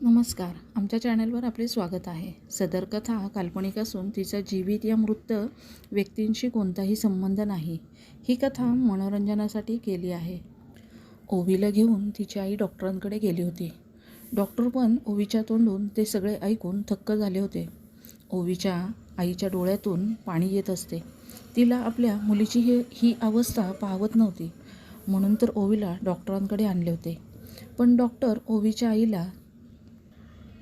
नमस्कार. आमच्या चॅनलवर आपले स्वागत आहे. सदर कथा काल्पनिक असून तिचा जीवित या मृत व्यक्तींशी कोणताही संबंध नाही. ही कथा मनोरंजनासाठी केली आहे. ओवीला घेऊन तिची आई डॉक्टरांकडे गेली होती. डॉक्टर पण ओवीच्या तोंडून ते सगळे ऐकून थक्क झाले होते. ओवीच्या आईच्या डोळ्यातून पाणी येत असते. तिला आपल्या मुलीची ही अवस्था पाहवत नव्हती. म्हणून तर ओवीला डॉक्टरांकडे आणले होते. पण डॉक्टर ओवीच्या आईला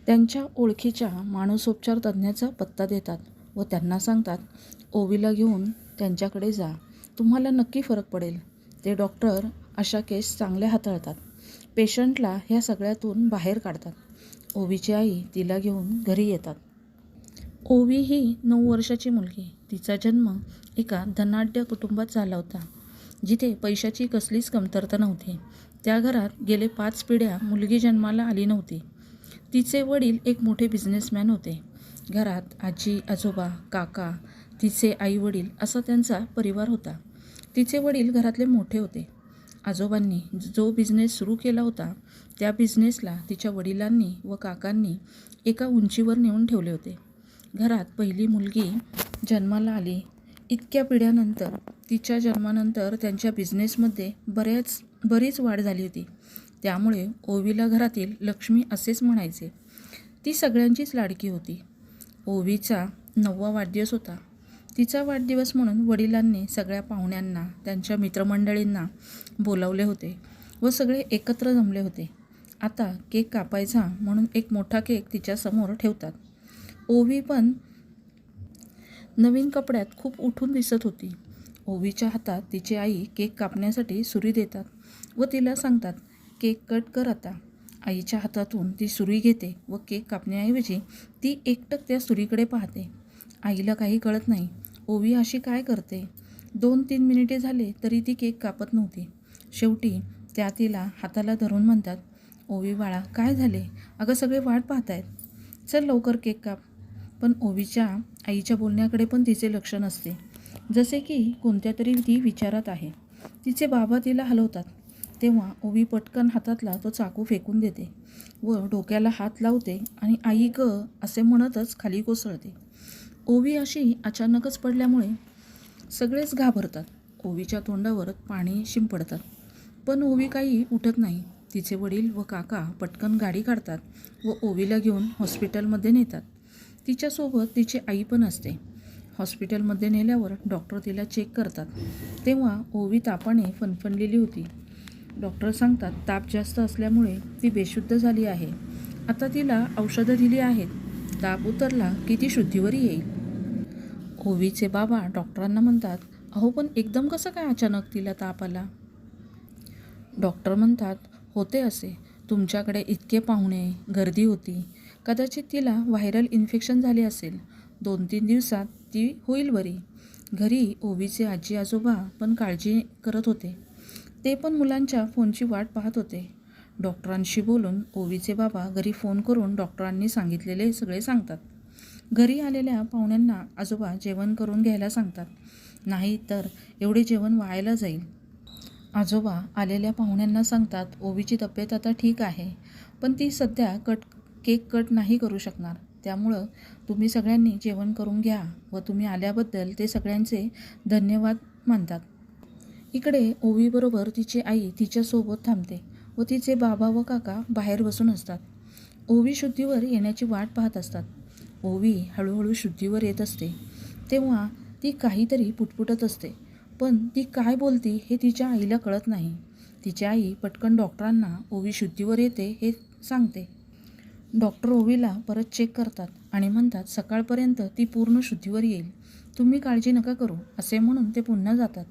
त्यांच्या ओळखीच्या मानसोपचार तज्ज्ञाचा पत्ता देतात व त्यांना सांगतात, ओवीला घेऊन त्यांच्याकडे जा, तुम्हाला नक्की फरक पडेल. ते डॉक्टर अशा केस चांगल्या हाताळतात. पेशंटला ह्या सगळ्यातून बाहेर काढतात. ओवीची आई तिला घेऊन घरी येतात. ओवी ही 9 वर्षाची मुलगी. तिचा जन्म एका धनाढ्य कुटुंबात झाला होता, जिथे पैशाची कसलीच कमतरता नव्हती. त्या घरात गेले 5 पिढ्या मुलगी जन्माला आली नव्हती. तिचे वडील एक मोठे बिझनेसमॅन होते. घरात आजी आजोबा काका तिचे आई वडील असा त्यांचा परिवार होता. तिचे वडील घरातले मोठे होते. आजोबांनी जो बिझनेस सुरू केला होता त्या बिझनेसला तिच्या वडिलांनी व काकांनी एका उंचीवर नेऊन ठेवले होते. घरात पहिली मुलगी जन्माला आली. इतक्या पिढ्यानंतर तिच्या जन्मानंतर त्यांच्या बिझनेसमध्ये बरीच वाढ झाली होती. त्यामुळे ओवीला घरातील लक्ष्मी असेच म्हणायचे. ती सगळ्यांचीच लाडकी होती. ओवीचा 9वा वाढदिवस होता. तिचा वाढदिवस म्हणून वडिलांनी सगळ्या पाहुण्यांना त्यांच्या मित्रमंडळींना बोलावले होते व सगळे एकत्र जमले होते. आता केक कापायचा म्हणून एक मोठा केक तिच्यासमोर ठेवतात. ओवी पण नवीन कपड्यात खूप उठून दिसत होती. ओवीच्या हातात तिची आई केक कापण्यासाठी सुरी देतात व तिला सांगतात, केक कट कर आता. आईच्या हातातून ती सुरी घेते व केक कापण्याऐवजी ती एकटक त्या सुरीकडे पाहते. आईला काही कळत नाही. ओवी अशी काय करते? 2-3 मिनिटे झाले तरी ती केक कापत नव्हती. शेवटी त्या तिला हाताला धरून म्हणतात, ओवी बाळा काय झाले? अगं सगळे वाट पाहतायत. चल लवकर केक काप. पण ओवीच्या आईच्या बोलण्याकडे पण तिचे लक्ष नसते. जसे की कोणत्या तरी ती विचारात आहे. तिचे बाबा तिला हलवतात. तेव्हा ओवी पटकन हातातला तो चाकू फेकून देते व डोक्याला हात लावते आणि आई ग असे म्हणतच खाली कोसळते. ओवी अशी अचानकच पडल्यामुळे सगळेच घाबरतात. ओवीच्या तोंडावर पाणी शिंपडतात. पण ओवी काही उठत नाही. तिचे वडील व काका पटकन गाडी काढतात व ओवीला घेऊन हॉस्पिटलमध्ये नेतात. तिच्यासोबत तिची आई पण असते. हॉस्पिटलमध्ये नेल्यावर डॉक्टर तिला चेक करतात. तेव्हा ओवी तापाने फणफणलेली होती. डॉक्टर सांगतात, ताप जास्त असल्यामुळे ती बेशुद्ध झाली आहे. आता तिला औषधं दिली आहेत. ताप उतरला की ती शुद्धीवर येईल. ओवीचे बाबा डॉक्टरांना म्हणतात, अहो पण एकदम कसं काय अचानक तिला ताप आला? डॉक्टर म्हणतात, होते असे. तुमच्याकडे इतके पाहुणे, गर्दी होती. कदाचित तिला व्हायरल इन्फेक्शन झाले असेल. 2-3 दिवसात ती होईल बरी. घरी ओवीचे आजी आजोबा पण काळजी करत होते. ते पण मुलांच्या फोनची वाट पाहत होते. डॉक्टरांशी बोलून ओवीचे बाबा घरी फोन करून डॉक्टरांनी सांगितलेले सगळे सांगतात. घरी आलेल्या पाहुण्यांना आजोबा जेवण करून घ्यायला सांगतात. नाही तर एवढे जेवण वायाला जाईल. आजोबा आलेल्या पाहुण्यांना सांगतात, ओवीची तब्येत आता ठीक आहे, पण ती सध्या केक कट नाही करू शकणार. त्यामुळं तुम्ही सगळ्यांनी जेवण करून घ्या व तुम्ही आल्याबद्दल ते सगळ्यांचे धन्यवाद मानतात. इकडे ओवीबरोबर तिची आई तिच्यासोबत थांबते व तिचे बाबा व काका बाहेर बसून असतात. ओवी शुद्धीवर येण्याची वाट पाहत असतात. ओवी हळूहळू शुद्धीवर येत असते. तेव्हा ती काहीतरी पुटपुटत असते. पण ती काय बोलती हे तिच्या आईला कळत नाही. तिची आई पटकन डॉक्टरांना ओवी शुद्धीवर येते हे सांगते. डॉक्टर ओवीला परत चेक करतात आणि म्हणतात, सकाळपर्यंत ती पूर्ण शुद्धीवर येईल. तुम्ही काळजी नका करू असे म्हणून ते पुन्हा जातात.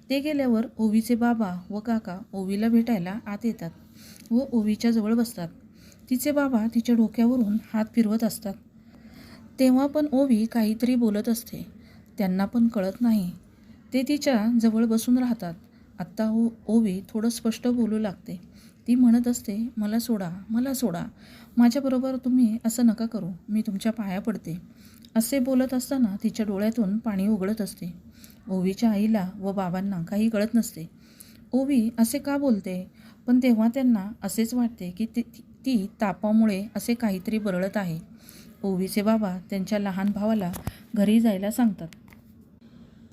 ते गेल्यावर ओवीचे बाबा व काका ओवीला भेटायला आत येतात व ओवीच्या जवळ बसतात. तिचे बाबा तिच्या डोक्यावरून हात फिरवत असतात. तेव्हा पण ओवी काहीतरी बोलत असते. त्यांना पण कळत नाही. ते तिच्या जवळ बसून राहतात. आत्ता ओवी थोडं स्पष्ट बोलू लागते. ती म्हणत असते, मला सोडा, मला सोडा. माझ्याबरोबर तुम्ही असं नका करू. मी तुमच्या पाया पडते. असे बोलत असताना तिच्या डोळ्यातून पाणी उघळत असते. ओवीच्या आईला व बाबांना काही कळत नसते. ओवी असे का बोलते? पण तेव्हा त्यांना असेच वाटते की ती तापामुळे असे काहीतरी बरळत आहे. ओवीचे बाबा त्यांच्या लहान भावाला घरी जायला सांगतात.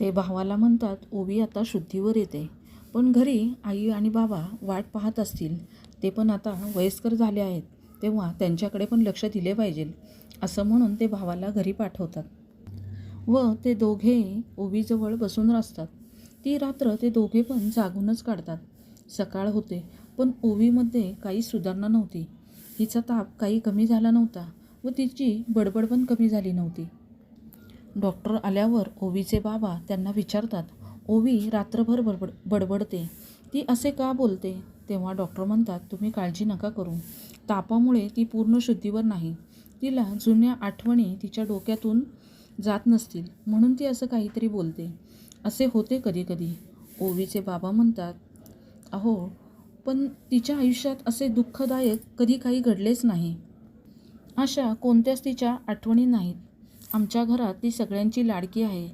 ते भावाला म्हणतात, ओवी आता शुद्धीवर येते, पण घरी आई आणि बाबा वाट पाहत असतील. ते पण आता वयस्कर झाले आहेत, तेव्हा त्यांच्याकडे पण लक्ष दिले पाहिजे, असं म्हणून ते भावाला घरी पाठवतात. व ते दोघे ओवीजवळ बसून असतात. ती रात्र ते दोघे पण जागूनच काढतात. सकाळ होते, पण ओवीमध्ये काही सुधारणा नव्हती. तिचा ताप काही कमी झाला नव्हता व तिची बडबड पण कमी झाली नव्हती. डॉक्टर आल्यावर ओवीचे बाबा त्यांना विचारतात, ओवी रात्रभर बडबडते, ती असे का बोलते? तेव्हा डॉक्टर म्हणतात, तुम्ही काळजी नका करू. तापामुळे ती पूर्ण शुद्धीवर नाही. तिला जुन्या आठवणी तिच्या डोक्यातून जात नसतील, म्हणून ती असं काहीतरी बोलते. असे होते कधी कधी. ओवीचे बाबा म्हणतात, अहो, पण तिच्या आयुष्यात असे दुःखदायक कधी काही घडलेच नाही. अशा कोणत्याच तिच्या आठवणी नाहीत. आमच्या घरात ती सगळ्यांची लाडकी आहे.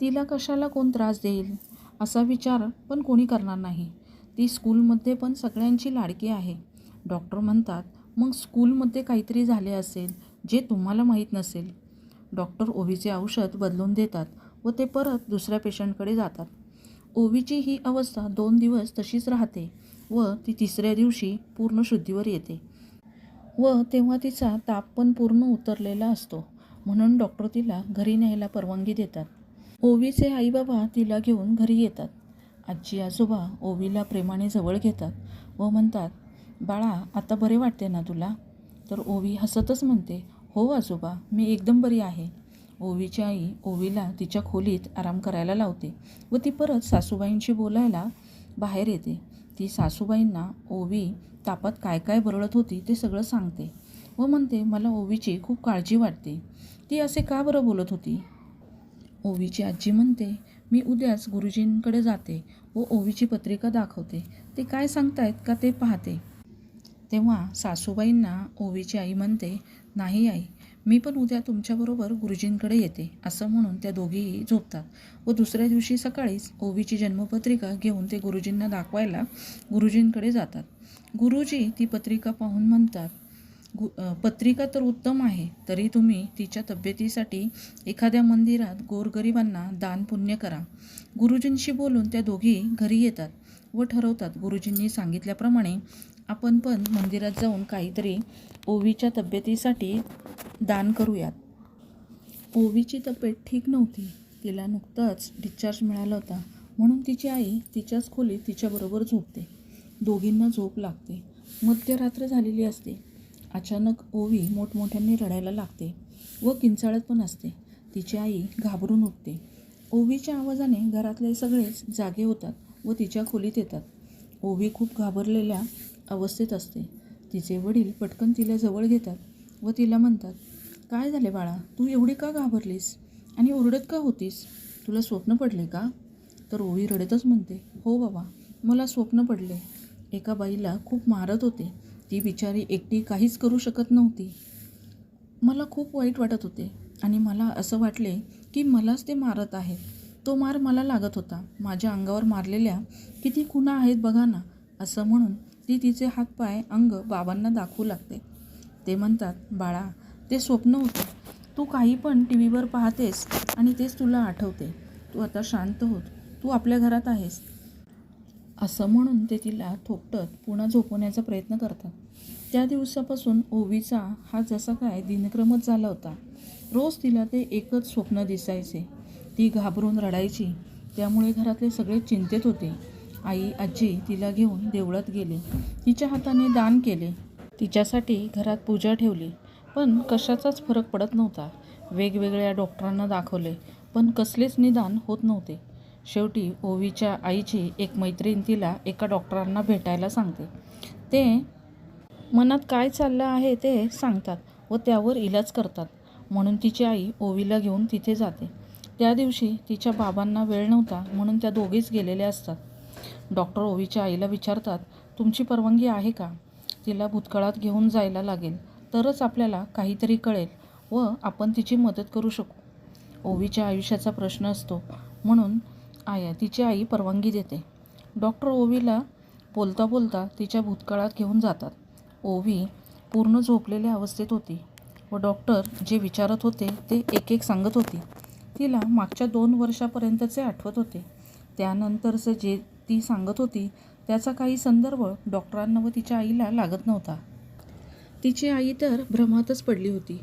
तिला कशाला कोण त्रास देईल असा विचार पण कोणी करणार नाही. ती स्कूलमध्ये पण सगळ्यांची लाडकी आहे. डॉक्टर म्हणतात, मग स्कूलमध्ये काहीतरी झाले असेल जे तुम्हाला माहीत नसेल. डॉक्टर ओवीचे औषध बदलून देतात व ते परत दुसऱ्या पेशंटकडे जातात. ओवीची ही अवस्था 2 दिवस तशीच राहते व ती तिसऱ्या दिवशी पूर्ण शुद्धीवर येते व तेव्हा तिचा ताप पण पूर्ण उतरलेला असतो. म्हणून डॉक्टर तिला घरी न्यायला परवानगी देतात. ओवीचे आईबाबा तिला घेऊन घरी येतात. आजी आजोबा ओवीला प्रेमाने जवळ घेतात व म्हणतात, बाळा आता बरे वाटते ना तुला? तर ओवी हसतच म्हणते, हो आजोबा, मी एकदम बरी आहे. ओवीची आई ओवीला तिच्या खोलीत आराम करायला लावते व ती परत सासूबाईंशी बोलायला बाहेर येते. ती सासूबाईंना ओवी तापात काय काय बरळत होती ते सगळं सांगते व म्हणते, मला ओवीची खूप काळजी वाटते. ती असे का बरं बोलत होती? ओवीची आजी म्हणते, मी उद्याच गुरुजींकडे जाते व ओवीची पत्रिका दाखवते. ते काय सांगतायत का ते पाहते. तेव्हा सासूबाईंना ओवीची आई म्हणते, नाही आई, मी पण उद्या तुमच्याबरोबर गुरुजींकडे येते. असं म्हणून त्या दोघीही झोपतात व दुसऱ्या दिवशी सकाळीच ओवीची जन्मपत्रिका घेऊन ते गुरुजींना दाखवायला गुरुजींकडे जातात. गुरुजी ती पत्रिका पाहून म्हणतात, पत्रिका तर उत्तम आहे, तरी तुम्ही तिच्या तब्येतीसाठी एखाद्या मंदिरात गोरगरिबांना दान पुण्य करा. गुरुजींशी बोलून त्या दोघी घरी येतात व ठरवतात, गुरुजींनी सांगितल्याप्रमाणे आपण पण मंदिरात जाऊन काहीतरी ओवीच्या तब्येतीसाठी दान करूयात. ओवीची तब्येत ठीक नव्हती. तिला नुकताच डिस्चार्ज मिळाला होता, म्हणून तिची आई तिच्याच खोलीत तिच्याबरोबर झोपते. दोघींना झोप लागते. मध्यरात्र झालेली असते. अचानक ओवी मोठमोठ्यांनी रडायला लागते व किंचाळत पण असते. तिची आई घाबरून उठते. ओवीच्या आवाजाने घरातले सगळेच जागे होतात व तिच्या खोलीत येतात. ओवी खूप घाबरलेल्या अवस्थेत असते. तिचे वडील पटकन तिला जवळ घेतात व तिला म्हणतात, काय झाले बाळा, तू एवढी का घाबरलीस आणि ओरडत का होतीस? तुला स्वप्न पडले का? तर ओवी रडतच म्हणते, हो बाबा, मला स्वप्न पडले. एका बाईला खूप मारत होते. ती बिचारी एकटी काहीच करू शकत नव्हती. मला खूप वाईट वाटत होते आणि मला असं वाटले की मलाच ते मारत आहेत. तो मार मला लागत होता. माझ्या अंगावर मारलेल्या किती खुणा आहेत बघा ना. असं म्हणून ती तिचे हातपाय अंग बाबांना दाखवू लागते. ते म्हणतात, बाळा, ते स्वप्न होते. तू काही पण टी व्हीवर पाहतेस आणि तेच तुला आठवते. तू आता शांत होत. तू आपल्या घरात आहेस. असं म्हणून ते तिला थोपटत पुन्हा झोपवण्याचा प्रयत्न करतात. त्या दिवसापासून ओवीचा हा जसा काय दिनक्रमच झाला होता. रोज तिला ते एकच स्वप्न दिसायचे. ती घाबरून रडायची. त्यामुळे घरातले सगळे चिंतेत होते. आई आजी तिला घेऊन देवळात गेले. तिच्या हाताने दान केले. तिच्यासाठी घरात पूजा ठेवली. पण कशाचाच फरक पडत नव्हता. वेगवेगळ्या डॉक्टरांना दाखवले, पण कसलेच निदान होत नव्हते. शेवटी ओवीच्या आईची एक मैत्रीण तिला एका डॉक्टरांना भेटायला सांगते. ते मनात काय चाललं आहे ते सांगतात व त्यावर इलाज करतात. म्हणून तिची आई ओवीला घेऊन तिथे जाते. त्या दिवशी तिच्या बाबांना वेळ नव्हता, म्हणून त्या दोघीच गेलेल्या असतात. डॉक्टर ओवीच्या आईला विचारतात, तुमची परवानगी आहे का? तिला भूतकाळात घेऊन जायला लागेल, तरच आपल्याला काहीतरी कळेल व आपण तिची मदत करू शकू. ओवीच्या आयुष्याचा प्रश्न असतो, म्हणून तिची आई परवानगी देते. डॉक्टर ओवीला बोलता बोलता तिच्या भूतकाळात घेऊन जातात ओवी पूर्ण झोपलेल्या अवस्थेत होती व डॉक्टर जे विचारत होते ते एक एक सांगत होती. तिला मागच्या 2 वर्षापर्यंतचे आठवत होते. त्यानंतरचं जे ती सांगत होती त्याचा काही संदर्भ डॉक्टरांना व तिच्या आईला लागत नव्हता. तिची आई तर भ्रमातच पडली होती.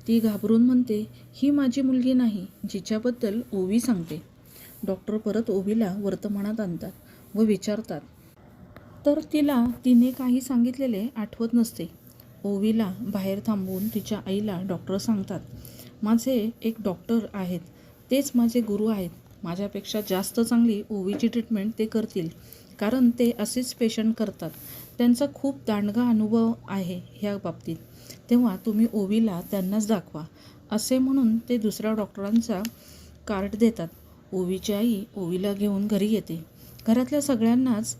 ती घाबरून म्हणते, ही माझी मुलगी नाही जिच्याबद्दल ओवी सांगते. डॉक्टर परत ओवीला वर्तमानात आणतात व विचारतात तर तिला तिने काही सांगितलेले आठवत नसते. ओवीला बाहेर थांबवून तिच्या आईला डॉक्टर सांगतात, माझे एक डॉक्टर आहेत, तेच माझे गुरु आहेत. माझ्यापेक्षा जास्त चांगली ओवीची ट्रीटमेंट ते करतील, कारण ते असेच पेशंट करतात. त्यांचा खूप दांडगा अनुभव आहे ह्या बाबतीत. तेव्हा तुम्ही ओवीला त्यांनाच दाखवा, असे म्हणून ते दुसऱ्या डॉक्टरांचा कार्ड देतात. ओवीची आई ओवीला घेऊन घरी येते. घरातल्या सगळ्यांनाच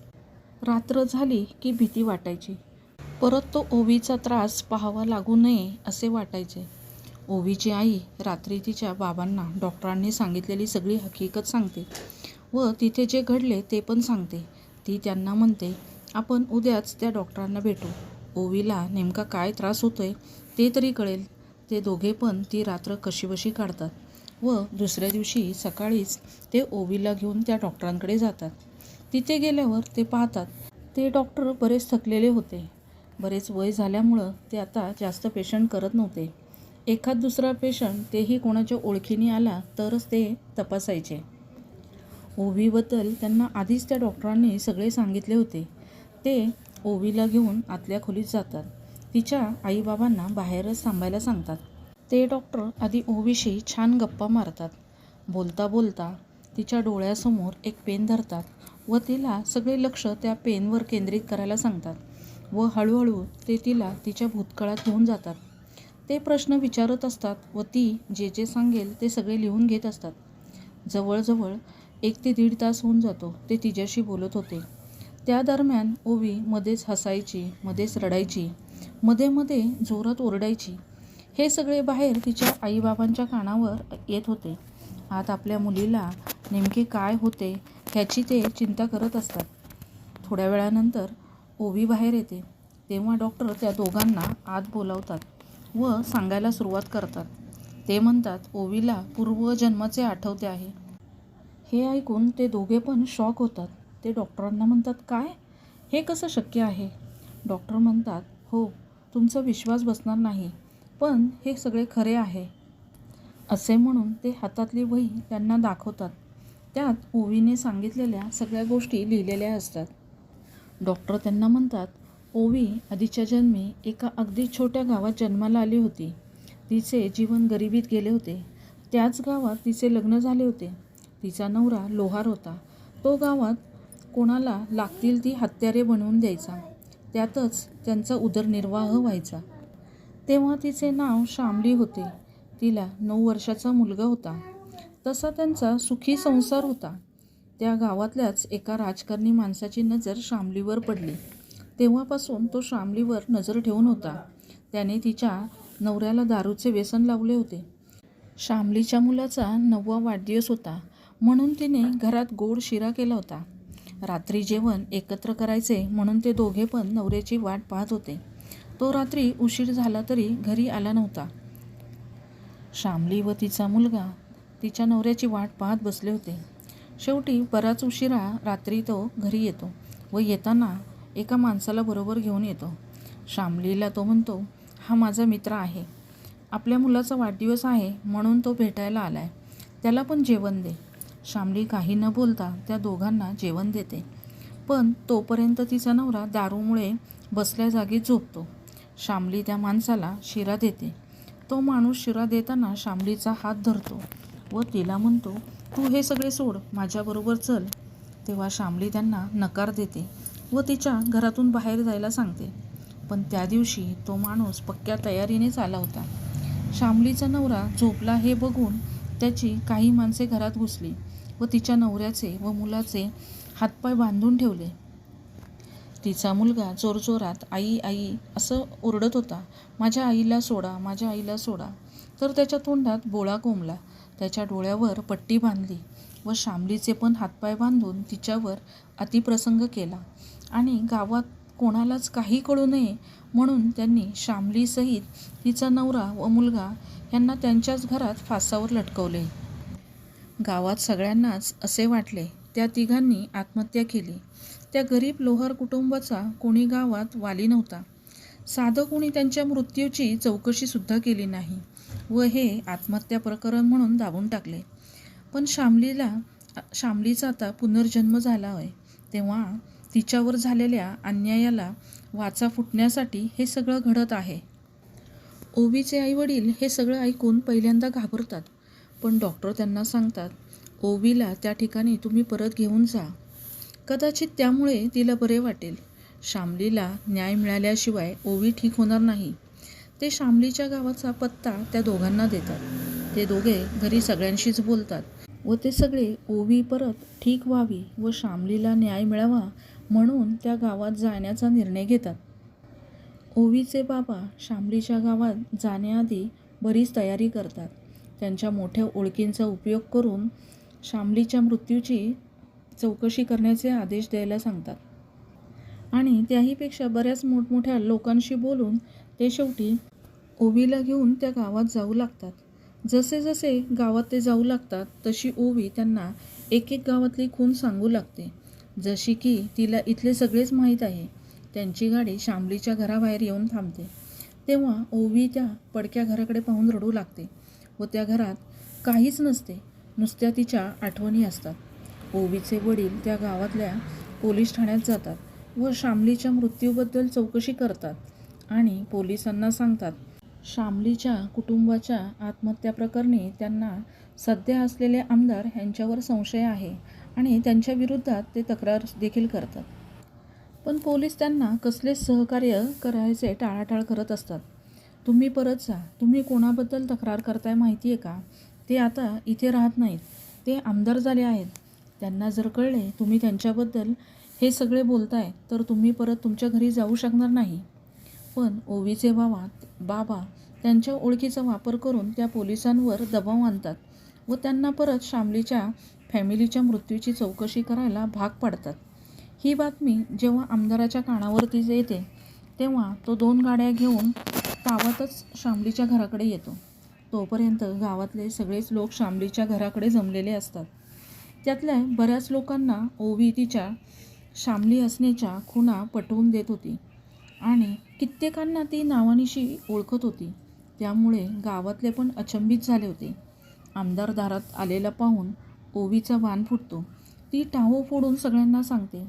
रात्र झाली की भीती वाटायची. परत तो ओवीचा त्रास पाहावा लागू नये असे वाटायचे. ओवीची आई रात्री तिच्या बाबांना डॉक्टरांनी सांगितलेली सगळी हकीकत सांगते व तिथे जे घडले ते पण सांगते. ती त्यांना म्हणते, आपण उद्याच त्या डॉक्टरांना भेटू. ओवीला नेमका काय त्रास होतोय ते तरी कळेल. ते दोघे पण ती रात्र कशीबशी काढतात व दुसऱ्या दिवशी सकाळीच ते ओवीला घेऊन त्या डॉक्टरांकडे जातात. तिथे गेल्यावर ते पाहतात ते डॉक्टर बरेच थकलेले होते. बरेच वय झाल्यामुळं ते आता जास्त पेशंट करत नव्हते. एखाद दुसरा पेशंट तेही कोणाच्या ओळखीने आला तरच ते तपासायचे. ओवीबद्दल त्यांना आधीच त्या डॉक्टरांनी सगळे सांगितले होते. ते ओवीला घेऊन आतल्या खोलीत जातात. तिच्या आईबाबांना बाहेरच थांबायला सांगतात. ते डॉक्टर आधी ओवीशी छान गप्पा मारतात. बोलता बोलता तिच्या डोळ्यासमोर एक पेन धरतात व तिला सगळे लक्ष त्या पेनवर केंद्रित करायला सांगतात व हळूहळू ते तिला तिच्या भूतकाळात घेऊन जातात. ते प्रश्न विचारत असतात व ती जे जे सांगेल ते सगळे लिहून घेत असतात. जवळजवळ 1 ते 1.5 तास होऊन जातो ते तिच्याशी बोलत होते. त्या दरम्यान ओवी मध्येच हसायची, मध्येच रडायची, मध्ये मध्ये जोरात ओरडायची. हे सगळे बाहेर तिच्या आईबाबांच्या कानावर येत होते. आत आपल्या मुलीला नेमके काय होते ह्याची ते चिंता करत असतात. थोड्या वेळानंतर ओवी बाहेर येते. तेव्हा डॉक्टर त्या दोघांना आत बोलावतात व सांगायला सुरुवात करतात. ते म्हणतात, ओवीला पूर्वजन्माचे आठवते आहे. हे ऐकून ते दोघे पण शॉक होतात. ते डॉक्टरांना म्हणतात, काय? हे कसं शक्य आहे? डॉक्टर म्हणतात, हो, तुमचा विश्वास बसणार नाही, पण हे सगळे खरे आहे. असे म्हणून ते हातातली वही त्यांना दाखवतात. त्यात ओवीने सांगितलेल्या सगळ्या गोष्टी लिहिलेल्या असतात. डॉक्टर त्यांना म्हणतात, ओवी आधीच्या जन्मी एका अगदी छोट्या गावात जन्माला आली होती. तिचे जीवन गरिबीत गेले होते. त्याच गावात तिचे लग्न झाले होते. तिचा नवरा लोहार होता. तो गावात कोणाला लागतील ती हत्यारे बनवून द्यायचा. त्यातच त्यांचा उदरनिर्वाह व्हायचा. तेव्हा तिचे नाव शामली होते. तिला 9 वर्षाचा मुलगा होता. तसा त्यांचा सुखी संसार होता. त्या गावातल्याच एका राजकारणी माणसाची नजर शामलीवर पडली. तेव्हापासून तो शामलीवर नजर ठेवून होता. त्याने तिच्या नवऱ्याला दारूचे व्यसन लावले होते. शामलीच्या मुलाचा 9वा वाढदिवस होता म्हणून तिने घरात गोड शिरा केला होता. रात्री जेवण एकत्र करायचे म्हणून ते दोघे पण नवऱ्याची वाट पाहत होते. तो रात्री उशीर झाला तरी घरी आला नव्हता. शामली व तिचा मुलगा तिच्या नवऱ्याची वाट पाहत बसले होते. शेवटी बराच उशिरा रात्री तो घरी येतो व येताना एका माणसाला बरोबर घेऊन येतो. शामलीला तो म्हणतो, हा माझा मित्र आहे. आपल्या मुलाचा वाढदिवस आहे म्हणून तो भेटायला आलाय. त्याला पण जेवण दे. शामली काही न बोलता त्या दोघांना जेवण देते. पण तोपर्यंत तिचा नवरा दारूमुळे बसल्या जागी झोपतो. शामली त्या माणसाला शिरा देते. तो माणूस शिरा देताना शामलीचा हात धरतो व तिला म्हणतो, तू हे सगळे सोड, माझ्याबरोबर चल. तेव्हा शामली त्यांना नकार देते व तिच्या घरातून बाहेर जायला सांगते. पण त्या दिवशी तो माणूस पक्क्या तयारीनेच आला होता. शामलीचा नवरा झोपला हे बघून त्याची काही माणसे घरात घुसली व तिच्या नवऱ्याचे व मुलाचे हातपाय बांधून ठेवले. तिचा मुलगा जोरजोरात आई आई असं ओरडत होता. माझ्या आईला सोडा, माझ्या आईला सोडा. तर त्याच्या तोंडात बोळा कोंबला. त्याच्या डोळ्यावर पट्टी बांधली व शामलीचे पण हातपाय बांधून तिच्यावर अतिप्रसंग केला आणि गावात कोणालाच काही कळू नये म्हणून त्यांनी शामलीसहित तिचा नवरा व मुलगा यांना त्यांच्याच घरात फासावर लटकवले. गावात सगळ्यांनाच असे वाटले त्या तिघांनी आत्महत्या केली. त्या गरीब लोहार कुटुंबाचा कोणी गावात वाली नव्हता. साधं कोणी त्यांच्या मृत्यूची चौकशीसुद्धा केली नाही व हे आत्महत्या प्रकरण म्हणून दाबून टाकले. पण शामलीचा आता पुनर्जन्म झाला आहे, तेव्हा तिच्यावर झालेल्या अन्यायाला वाचा फुटण्यासाठी हे सगळं घडत आहे. ओवीचे आईवडील हे सगळं ऐकून पहिल्यांदा घाबरतात, पण डॉक्टर त्यांना सांगतात, ओवीला त्या ठिकाणी तुम्ही परत घेऊन जा. कदाचित त्यामुळे तिला बरे वाटेल. शामलीला न्याय मिळाल्याशिवाय ओवी ठीक होणार नाही. ते शामलीच्या गावाचा पत्ता त्या दोघांना देतात. ते दोघे घरी सगळ्यांशीच बोलतात व ते सगळे ओवी परत ठीक व्हावी व शामलीला न्याय मिळावा म्हणून त्या गावात जाण्याचा निर्णय घेतात. ओवीचे बाबा शामलीच्या गावात जाण्याआधी बरीच तयारी करतात. त्यांच्या मोठ्या ओळखींचा उपयोग करून शामलीच्या मृत्यूची चौकशी करण्याचे आदेश द्यायला सांगतात आणि त्याहीपेक्षा बऱ्याच मोठमोठ्या लोकांशी बोलून ते शेवटी ओवीला घेऊन त्या गावात जाऊ लागतात. जसे जसे गावात ते जाऊ लागतात तशी ओवी त्यांना एक एक गावातली खूण सांगू लागते. जशी की तिला इथले सगळेच माहीत आहे. त्यांची गाडी शामलीच्या घराबाहेर येऊन थांबते. तेव्हा ओवी त्या पडक्या घराकडे पाहून रडू लागते व त्या घरात काहीच नसते, नुसत्या तिच्या आठवणी असतात. ओवीचे वडील त्या गावातल्या पोलीस ठाण्यात जातात व शामलीच्या मृत्यूबद्दल चौकशी करतात आणि पोलिसांना सांगतात शामलीच्या कुटुंबाच्या आत्महत्या प्रकरणी त्यांना सध्या असलेले आमदार यांच्यावर संशय आहे आणि त्यांच्या विरोधात ते तक्रार देखील करतात. पण पोलीस त्यांना कसलेच सहकार्य करायचे टाळाटाळ करत असतात. तुम्ही परत जा, तुम्ही कोणाबद्दल तक्रार करताय माहिती आहे का? ते आता इथे राहत नाहीत, ते आमदार झाले आहेत. त्यांना जर कळले तुम्ही त्यांच्याबद्दल हे सगळे बोलताय तर तुम्ही परत तुमच्या घरी जाऊ शकणार नाही. पण ओवीचे बाबा त्यांच्या ओळखीचा वापर करून त्या पोलिसांवर दबाव आणतात व त्यांना परत शामलीच्या फॅमिलीच्या मृत्यूची चौकशी करायला भाग पाडतात. ही बातमी जेव्हा आमदाराच्या कानावरती येते तेव्हा तो 2 गाड्या घेऊन तावातच शामलीच्या घराकडे येतो. तोपर्यंत गावातले सगळेच लोक शामलीच्या घराकडे जमलेले असतात. त्यातल्या बऱ्याच लोकांना ओवी तिच्या शामली असण्याच्या खुणा पटवून देत होती आणि कित्येकांना ती नावानिशी ओळखत होती. त्यामुळे गावातले पण अचंबित झाले होते. आमदार दारात आलेला पाहून ओवीचा बाण फुटतो. ती टाहो फोडून सगळ्यांना सांगते,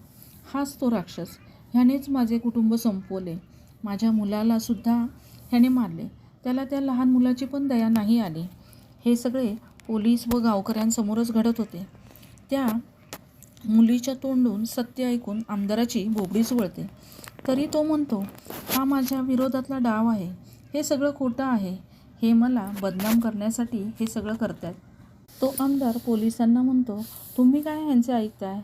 हाच तो राक्षस, ह्यानेच माझे कुटुंब संपवले. माझ्या मुलाला सुद्धा ह्याने मारले. त्याला त्या लहान मुलाची पण दया नाही आली. हे सगळे पोलीस व गावकऱ्यांसमोरच घडत होते. त्या मुलीच्या तोंडून सत्य ऐकून आमदाराची बोबडीच वळते. तरी तो म्हणतो, हा माझ्या विरोधातला डाव आहे, हे सगळं खोटं आहे, हे मला बदनाम करण्यासाठी हे सगळं करतात. तो आमदार पोलिसांना म्हणतो, तुम्ही काय ह्यांचे ऐकताय,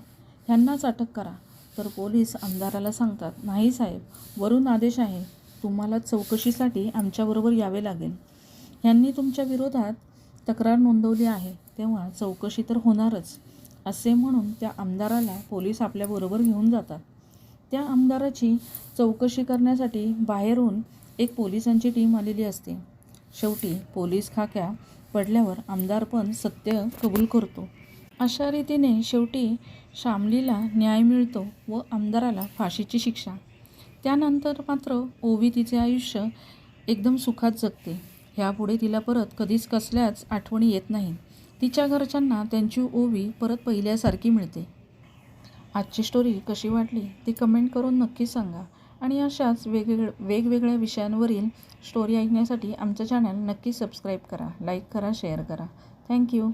ह्यांनाच अटक करा. तर पोलीस आमदाराला सांगतात, नाही साहेब, वरून आदेश आहे, तुम्हाला चौकशीसाठी आमच्याबरोबर यावे लागेल. ह्यांनी तुमच्या विरोधात तक्रार नोंदवली आहे, तेव्हा चौकशी तर होणारच. असे म्हणून त्या आमदाराला पोलीस आपल्याबरोबर घेऊन जातात. त्या आमदाराची चौकशी करण्यासाठी बाहेरून एक पोलिसांची टीम आलेली असते. शेवटी पोलीस खाक्या पडल्यावर आमदार पण सत्य कबूल करतो. अशा रीतीने शेवटी शामलीला न्याय मिळतो व आमदाराला फाशीची शिक्षा. त्यानंतर मात्र ओवी तिचे आयुष्य एकदम सुखात जगते. ह्यापुढे तिला परत कधीच कसल्याच आठवणी येत नाहीत. तिच्या घरच्यांना त्यांची ओवी परत पहिल्यासारखी मिळते. आजची स्टोरी कशी वाटली ती कमेंट करून नक्की सांगा आणि अशाच वेगवेगळ्या विषयांवरील स्टोरी ऐकण्यासाठी आमचं चॅनल नक्की सबस्क्राईब करा, लाईक करा, शेअर करा. थँक्यू.